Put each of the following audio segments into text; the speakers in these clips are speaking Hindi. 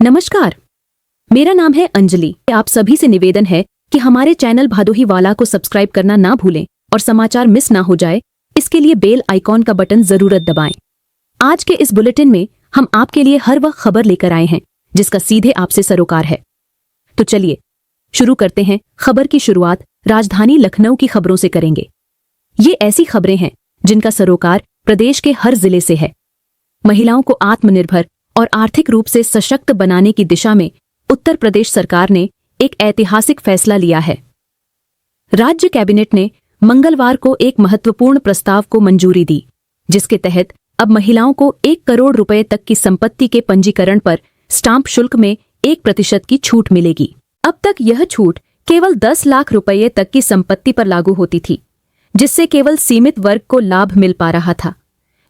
नमस्कार, मेरा नाम है अंजलि। आप सभी से निवेदन है कि हमारे चैनल भादोही वाला को सब्सक्राइब करना ना भूलें और समाचार मिस ना हो जाए, इसके लिए बेल आइकॉन का बटन जरूर दबाएं। आज के इस बुलेटिन में हम आपके लिए हर वह खबर लेकर आए हैं जिसका सीधे आपसे सरोकार है। तो चलिए शुरू करते हैं। खबर की शुरुआत राजधानी लखनऊ की खबरों से करेंगे। ये ऐसी खबरें हैं जिनका सरोकार प्रदेश के हर जिले से है। महिलाओं को आत्मनिर्भर और आर्थिक रूप से सशक्त बनाने की दिशा में उत्तर प्रदेश सरकार ने एक ऐतिहासिक फैसला लिया है। राज्य कैबिनेट ने मंगलवार को एक महत्वपूर्ण प्रस्ताव को मंजूरी दी, जिसके तहत अब महिलाओं को 1 करोड़ रुपए तक की संपत्ति के पंजीकरण पर स्टाम्प शुल्क में 1% की छूट मिलेगी। अब तक यह छूट केवल 10 लाख रुपये तक की संपत्ति पर लागू होती थी, जिससे केवल सीमित वर्ग को लाभ मिल पा रहा था।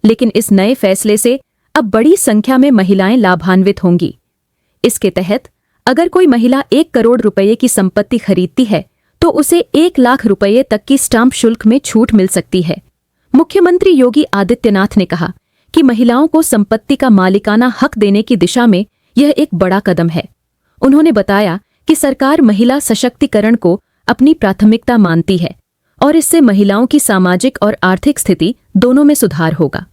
लेकिन इस नए फैसले से अब बड़ी संख्या में महिलाएं लाभान्वित होंगी। इसके तहत अगर कोई महिला 1 करोड़ रुपये की संपत्ति खरीदती है तो उसे 1 लाख रुपये तक की स्टाम्प शुल्क में छूट मिल सकती है। मुख्यमंत्री योगी आदित्यनाथ ने कहा कि महिलाओं को संपत्ति का मालिकाना हक देने की दिशा में यह एक बड़ा कदम है। उन्होंने बताया कि सरकार महिला सशक्तिकरण को अपनी प्राथमिकता मानती है और इससे महिलाओं की सामाजिक और आर्थिक स्थिति दोनों में सुधार होगा।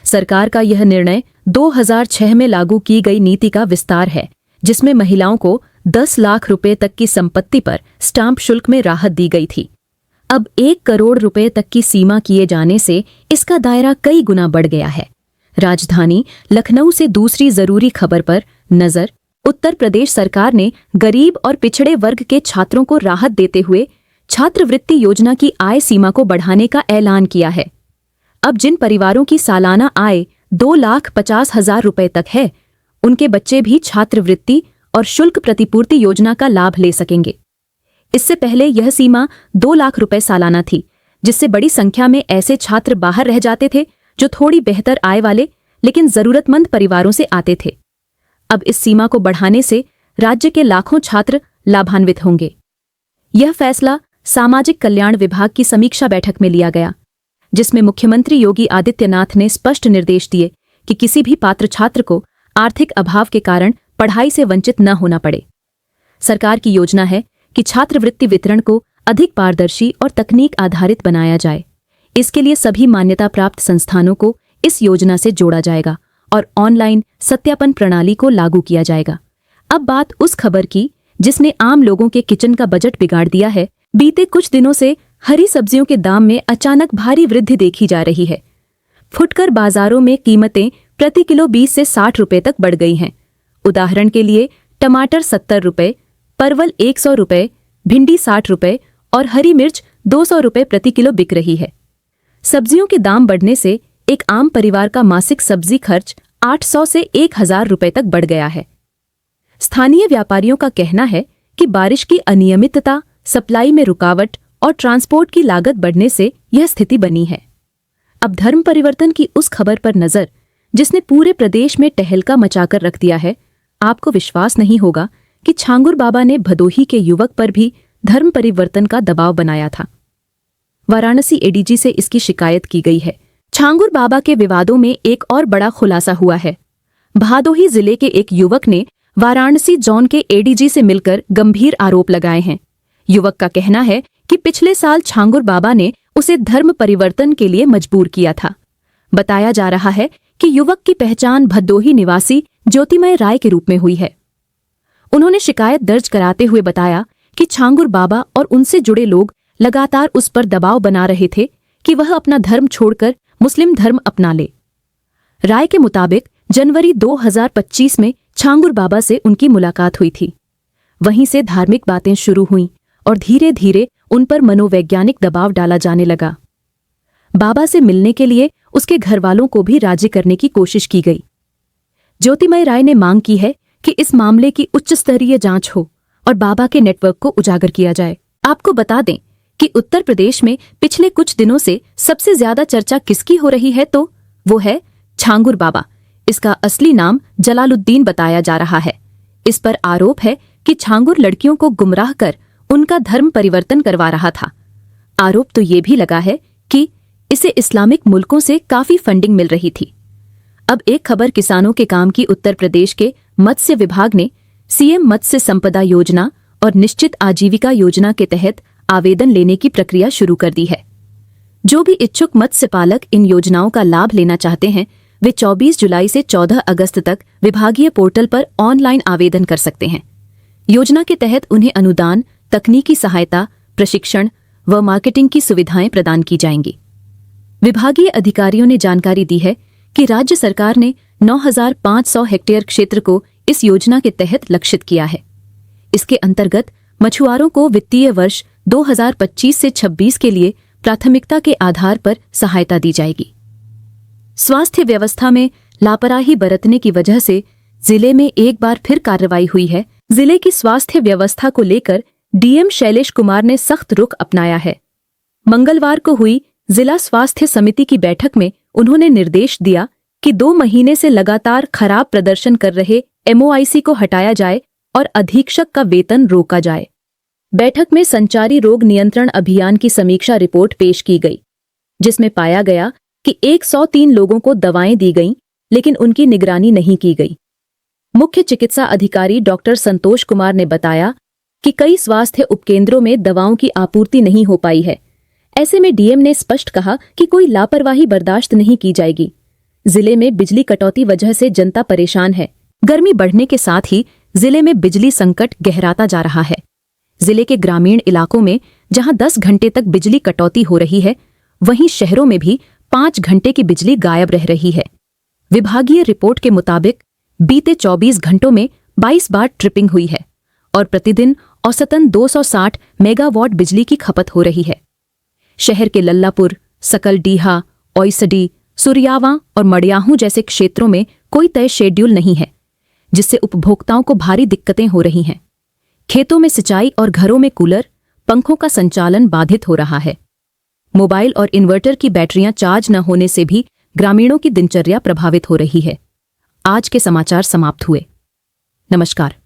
सरकार का यह निर्णय 2006 में लागू की गई नीति का विस्तार है, जिसमें महिलाओं को 10 लाख रुपए तक की संपत्ति पर स्टाम्प शुल्क में राहत दी गई थी। अब 1 करोड़ रुपए तक की सीमा किए जाने से इसका दायरा कई गुना बढ़ गया है। राजधानी लखनऊ से दूसरी जरूरी खबर पर नजर। उत्तर प्रदेश सरकार ने गरीब और पिछड़े वर्ग के छात्रों को राहत देते हुए छात्रवृत्ति योजना की आय सीमा को बढ़ाने का ऐलान किया है। अब जिन परिवारों की सालाना आय 2,50,000 रुपए तक है, उनके बच्चे भी छात्रवृत्ति और शुल्क प्रतिपूर्ति योजना का लाभ ले सकेंगे। इससे पहले यह सीमा 2 लाख रुपए सालाना थी, जिससे बड़ी संख्या में ऐसे छात्र बाहर रह जाते थे जो थोड़ी बेहतर आय वाले लेकिन जरूरतमंद परिवारों से आते थे। अब इस सीमा को बढ़ाने से राज्य के लाखों छात्र लाभान्वित होंगे। यह फैसला सामाजिक कल्याण विभाग की समीक्षा बैठक में लिया गया, जिसमें मुख्यमंत्री योगी आदित्यनाथ ने स्पष्ट निर्देश दिए कि किसी भी पात्र छात्र को आर्थिक अभाव के कारण पढ़ाई से वंचित न होना पड़े। सरकार की योजना है कि छात्रवृत्ति वितरण को अधिक पारदर्शी और तकनीक आधारित बनाया जाए। इसके लिए सभी मान्यता प्राप्त संस्थानों को इस योजना से जोड़ा जाएगा और ऑनलाइन सत्यापन प्रणाली को लागू किया जाएगा। अब बात उस खबर की जिसने आम लोगों के किचन का बजट बिगाड़ दिया है। बीते कुछ दिनों से हरी सब्जियों के दाम में अचानक भारी वृद्धि देखी जा रही है। फुटकर बाजारों में कीमतें प्रति किलो 20 से 60 रुपए तक बढ़ गई हैं। उदाहरण के लिए टमाटर 70 रुपए, परवल 100 रुपए, भिंडी 60 रुपए और हरी मिर्च 200 रुपए प्रति किलो बिक रही है। सब्जियों के दाम बढ़ने से एक आम परिवार का मासिक सब्जी खर्च 800 से 1000 रुपए तक बढ़ गया है। स्थानीय व्यापारियों का कहना है कि बारिश की अनियमितता, सप्लाई में रुकावट और ट्रांसपोर्ट की लागत बढ़ने से यह स्थिति बनी है। अब धर्म परिवर्तन की उस खबर पर नजर जिसने पूरे प्रदेश में टहलका मचाकर रख दिया है। आपको विश्वास नहीं होगा कि छांगुर बाबा ने भदोही के युवक पर भी धर्म परिवर्तन का दबाव बनाया था। वाराणसी एडीजी से इसकी शिकायत की गई है। छांगुर बाबा के विवादों में एक और बड़ा खुलासा हुआ है। भादोही जिले के एक युवक ने वाराणसी जोन के एडीजी से मिलकर गंभीर आरोप लगाए हैं। युवक का कहना है कि पिछले साल छांगुर बाबा ने उसे धर्म परिवर्तन के लिए मजबूर किया था। बताया जा रहा है कि युवक की पहचान भदोही निवासी ज्योतिमय राय के रूप में हुई है। उन्होंने शिकायत दर्ज कराते हुए बताया कि छांगुर बाबा और उनसे जुड़े लोग लगातार उस पर दबाव बना रहे थे कि वह अपना धर्म छोड़कर मुस्लिम धर्म अपना ले। राय के मुताबिक जनवरी 2025 में छांगुर बाबा से उनकी मुलाकात हुई थी। वहीं से धार्मिक बातें शुरू हुईं और धीरे धीरे उन पर मनोवैज्ञानिक दबाव डाला जाने लगा। बाबा से मिलने के लिए उसके घरवालों को भी राजी करने की कोशिश की गई। ज्योतिमय राय ने मांग की है कि इस मामले की उच्च स्तरीय जांच हो और बाबा के नेटवर्क को उजागर किया जाए। आपको बता दें कि उत्तर प्रदेश में पिछले कुछ दिनों से सबसे ज्यादा चर्चा किसकी हो रही है, तो वो है छांगुर बाबा। इसका असली नाम जलालुद्दीन बताया जा रहा है। इस पर आरोप है कि छांगुर लड़कियों को गुमराह कर उनका धर्म परिवर्तन करवा रहा था। आरोप तो ये भी लगा है कि इसे इस्लामिक मुल्कों से काफी फंडिंग मिल रही थी। अब एक खबर किसानों के काम की। उत्तर प्रदेश के मत्स्य विभाग ने सीएम मत्स्य संपदा योजना और निश्चित आजीविका योजना के तहत आवेदन लेने की प्रक्रिया शुरू कर दी है। जो भी इच्छुक मत्स्य पालक इन योजनाओं का लाभ लेना चाहते हैं वे 24 जुलाई से 14 अगस्त तक विभागीय पोर्टल पर ऑनलाइन आवेदन कर सकते हैं। योजना के तहत उन्हें अनुदान, तकनीकी सहायता, प्रशिक्षण व मार्केटिंग की सुविधाएं प्रदान की जाएंगी। विभागीय अधिकारियों ने जानकारी दी है कि राज्य सरकार ने 9,500 हेक्टेयर क्षेत्र को इस योजना के तहत लक्षित किया है। इसके अंतर्गत मछुआरों को वित्तीय वर्ष 2025 से 26 के लिए प्राथमिकता के आधार पर सहायता दी जाएगी। स्वास्थ्य व्यवस्था में लापरवाही बरतने की वजह से जिले में एक बार फिर कार्रवाई हुई है। जिले की स्वास्थ्य व्यवस्था को लेकर डीएम शैलेश कुमार ने सख्त रुख अपनाया है। मंगलवार को हुई जिला स्वास्थ्य समिति की बैठक में उन्होंने निर्देश दिया कि 2 महीने से लगातार खराब प्रदर्शन कर रहे एमओआईसी को हटाया जाए और अधीक्षक का वेतन रोका जाए। बैठक में संचारी रोग नियंत्रण अभियान की समीक्षा रिपोर्ट पेश की गई, जिसमें पाया गया कि 103 लोगों को दवाएं दी गईं, लेकिन उनकी निगरानी नहीं की गई। मुख्य चिकित्सा अधिकारी डॉक्टर संतोष कुमार ने बताया कि कई स्वास्थ्य उपकेंद्रों में दवाओं की आपूर्ति नहीं हो पाई है। ऐसे में डीएम ने स्पष्ट कहा कि कोई लापरवाही बर्दाश्त नहीं की जाएगी। जिले में बिजली कटौती वजह से जनता परेशान है। गर्मी बढ़ने के साथ ही जिले में बिजली संकट गहराता जा रहा है। जिले के ग्रामीण इलाकों में जहां 10 घंटे तक बिजली कटौती हो रही है, वहीं शहरों में भी 5 घंटे की बिजली गायब रह रही है। विभागीय रिपोर्ट के मुताबिक बीते 24 घंटों में 22 बार ट्रिपिंग हुई है और प्रतिदिन औसतन 260 मेगावाट बिजली की खपत हो रही है। शहर के लल्लापुर, सकलडीहा, ओयसडी, सुरियावां और मड़ियाहू जैसे क्षेत्रों में कोई तय शेड्यूल नहीं है, जिससे उपभोक्ताओं को भारी दिक्कतें हो रही हैं। खेतों में सिंचाई और घरों में कूलर, पंखों का संचालन बाधित हो रहा है। मोबाइल और इन्वर्टर की बैटरियां चार्ज न होने से भी ग्रामीणों की दिनचर्या प्रभावित हो रही है। आज के समाचार समाप्त हुए। नमस्कार।